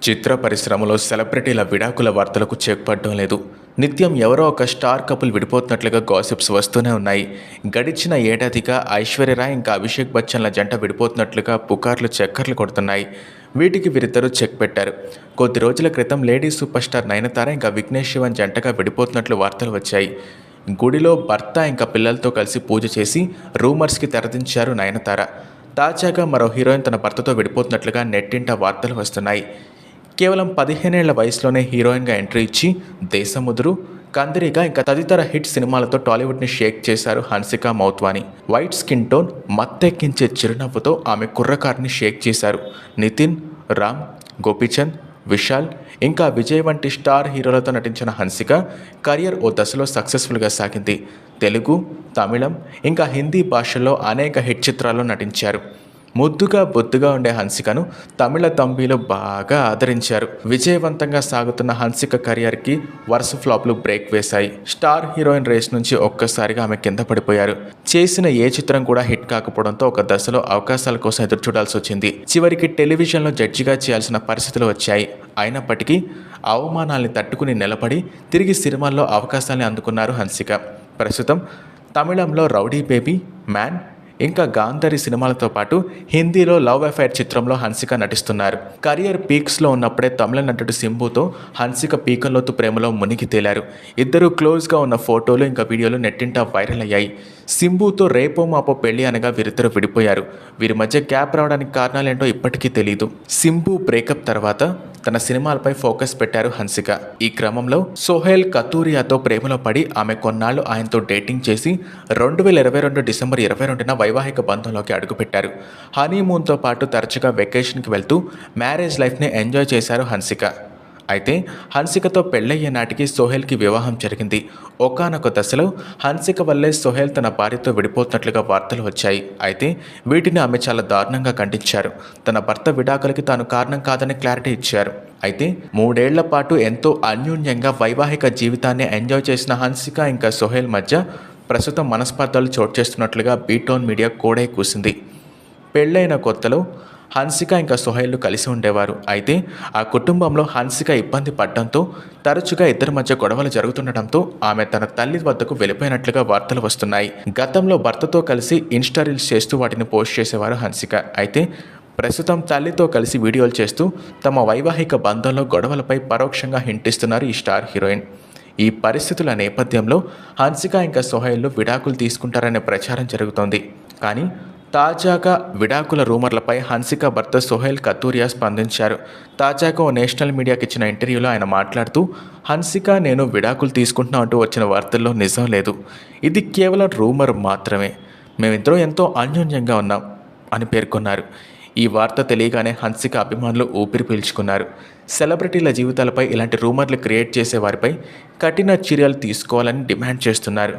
చిత్ర పరిశ్రమలో సెలబ్రిటీల విడాకుల వార్తలకు చెక్ పడడం లేదు. నిత్యం ఎవరో ఒక స్టార్ కపుల్ విడిపోతున్నట్లుగా గాసిప్స్ వస్తూనే ఉన్నాయి. గడిచిన ఏడాదిగా ఐశ్వర్యరాయ్ ఇంకా అభిషేక్ బచ్చన్ల జంట విడిపోతున్నట్లుగా పుకార్లు చక్కర్లు కొడుతున్నాయి. వీటికి వీరిద్దరూ చెక్ పెట్టారు. కొద్ది రోజుల క్రితం లేడీ సూపర్ స్టార్ నయనతార ఇంకా విఘ్నేష్ శివన్ జంటగా విడిపోతున్నట్లు వార్తలు వచ్చాయి. గుడిలో భర్త ఇంకా పిల్లలతో కలిసి పూజ చేసి రూమర్స్కి తెరదించారు నయనతార. తాజాగా మరో హీరోయిన్ తన భర్తతో విడిపోతున్నట్లుగా నెట్టింట వార్తలు వస్తున్నాయి. కేవలం 15 ఏళ్ల వయసులోనే హీరోయిన్గా ఎంట్రీ ఇచ్చి దేశముదురు, కందిరిగా ఇంకా తదితర హిట్ సినిమాలతో టాలీవుడ్ని షేక్ చేశారు హన్సిక మౌత్వాని. వైట్ స్కిన్ టోన్, మత్తెక్కించే చిరునవ్వుతో ఆమె కుర్రకారుని షేక్ చేశారు. నితిన్, రామ్, గోపీచంద్, విశాల్ ఇంకా విజయ్ వంటి స్టార్ హీరోలతో నటించిన హన్సిక కెరియర్ ఓ దశలో సక్సెస్ఫుల్గా సాగింది. తెలుగు, తమిళం ఇంకా హిందీ భాషల్లో అనేక హిట్ చిత్రాల్లో నటించారు. ముద్దుగా బొద్దుగా ఉండే హన్సికను తమిళ తంబీలు బాగా ఆదరించారు. విజయవంతంగా సాగుతున్న హన్సిక కెరియర్కి వరుస ఫ్లాప్లు బ్రేక్ వేశాయి. స్టార్ హీరోయిన్ రేస్ నుంచి ఒక్కసారిగా ఆమె కింద పడిపోయారు. చేసిన ఏ చిత్రం కూడా హిట్ కాకపోవడంతో ఒక దశలో అవకాశాల కోసం ఎదురు చూడాల్సి వచ్చింది. చివరికి టెలివిజన్లో జడ్జిగా చేయాల్సిన పరిస్థితులు వచ్చాయి. అయినప్పటికీ అవమానాల్ని తట్టుకుని నిలబడి తిరిగి సినిమాల్లో అవకాశాన్ని అందుకున్నారు హన్సిక. ప్రస్తుతం తమిళంలో రౌడీ బేబీ, మ్యాన్ ఇంకా గాంధారి సినిమాలతో పాటు హిందీలో లవ్ అఫైర్ చిత్రంలో హన్సిక నటిస్తున్నారు. కెరియర్ పీక్స్లో ఉన్నప్పుడే తమిళ నటుడు సింబుతో హన్సిక పీకల్లోతు ప్రేమలో మునిగి తేలారు. ఇద్దరు క్లోజ్గా ఉన్న ఫోటోలు ఇంకా వీడియోలు నెట్టింట వైరల్ అయ్యాయి. సింబుతో రేపో మాపో పెళ్లి అనగా వీరిద్దరు విడిపోయారు. వీరి మధ్య గ్యాప్ రావడానికి కారణాలేంటో ఇప్పటికీ తెలియదు. సింబు బ్రేకప్ తర్వాత తన సినిమాలపై ఫోకస్ పెట్టారు హన్సిక. ఈ క్రమంలో సోహెల్ కతూరియాతో ప్రేమలో పడి ఆమె కొన్నాళ్లు ఆయనతో డేటింగ్ చేసి 2022 డిసెంబర్ 22న వైవాహిక బంధంలోకి అడుగుపెట్టారు. హనీమూన్తో పాటు తరచుగా వెకేషన్కి వెళ్తూ మ్యారేజ్ లైఫ్ని ఎంజాయ్ చేశారు హన్సిక. అయితే హన్సికతో పెళ్ళయ్యే నాటికి సోహెల్కి వివాహం జరిగింది. ఒకానొక దశలో హన్సిక వల్లే సోహెల్ తన భార్యతో విడిపోతున్నట్లుగా వార్తలు వచ్చాయి. అయితే వీటిని ఆమె చాలా దారుణంగా ఖండించారు. తన భర్త విడాకులకి తాను కారణం కాదని క్లారిటీ ఇచ్చారు. అయితే 3 ఏళ్ల పాటు ఎంతో అన్యోన్యంగా వైవాహిక జీవితాన్ని ఎంజాయ్ చేసిన హన్సిక ఇంకా సోహెల్ మధ్య ప్రస్తుతం మనస్పర్ధలు చోటు చేస్తున్నట్లుగా బీటౌన్ మీడియా కోడై కూసింది. పెళ్ళైన కొత్తలో హన్సిక ఇంకా సోహెల్ కలిసి ఉండేవారు. అయితే ఆ కుటుంబంలో హన్సిక ఇబ్బంది పడడంతో తరచుగా ఇద్దరి మధ్య గొడవలు జరుగుతుండటంతో ఆమె తన తల్లి వద్దకు వెళ్ళిపోయినట్లుగా వార్తలు వస్తున్నాయి. గతంలో భర్తతో కలిసి ఇన్స్టా రీల్స్ చేస్తూ వాటిని పోస్ట్ చేసేవారు హన్సిక. అయితే ప్రస్తుతం తల్లితో కలిసి వీడియోలు చేస్తూ తమ వైవాహిక బంధంలో గొడవలపై పరోక్షంగా హింటిస్తున్నారు ఈ స్టార్ హీరోయిన్. ఈ పరిస్థితుల నేపథ్యంలో హన్సిక ఇంకా సోహెల్ విడాకులు తీసుకుంటారనే ప్రచారం జరుగుతోంది. కానీ తాజాగా విడాకుల రూమర్లపై హన్సిక భర్త సోహెల్ కతూరియా స్పందించారు. తాజాగా ఓ నేషనల్ మీడియాకి ఇచ్చిన ఇంటర్వ్యూలో ఆయన మాట్లాడుతూ హన్సిక నేను విడాకులు తీసుకుంటున్నా అంటూ వచ్చిన వార్తల్లో నిజం లేదు. ఇది కేవలం రూమర్ మాత్రమే. మేమిద్దరం ఎంతో అన్యోన్యంగా ఉన్నాం అని పేర్కొన్నారు. ఈ వార్త తెలియగానే హన్సిక అభిమానులు ఊపిరి పీల్చుకున్నారు. సెలబ్రిటీల జీవితాలపై ఇలాంటి రూమర్లు క్రియేట్ చేసే వారిపై కఠిన చర్యలు తీసుకోవాలని డిమాండ్ చేస్తున్నారు.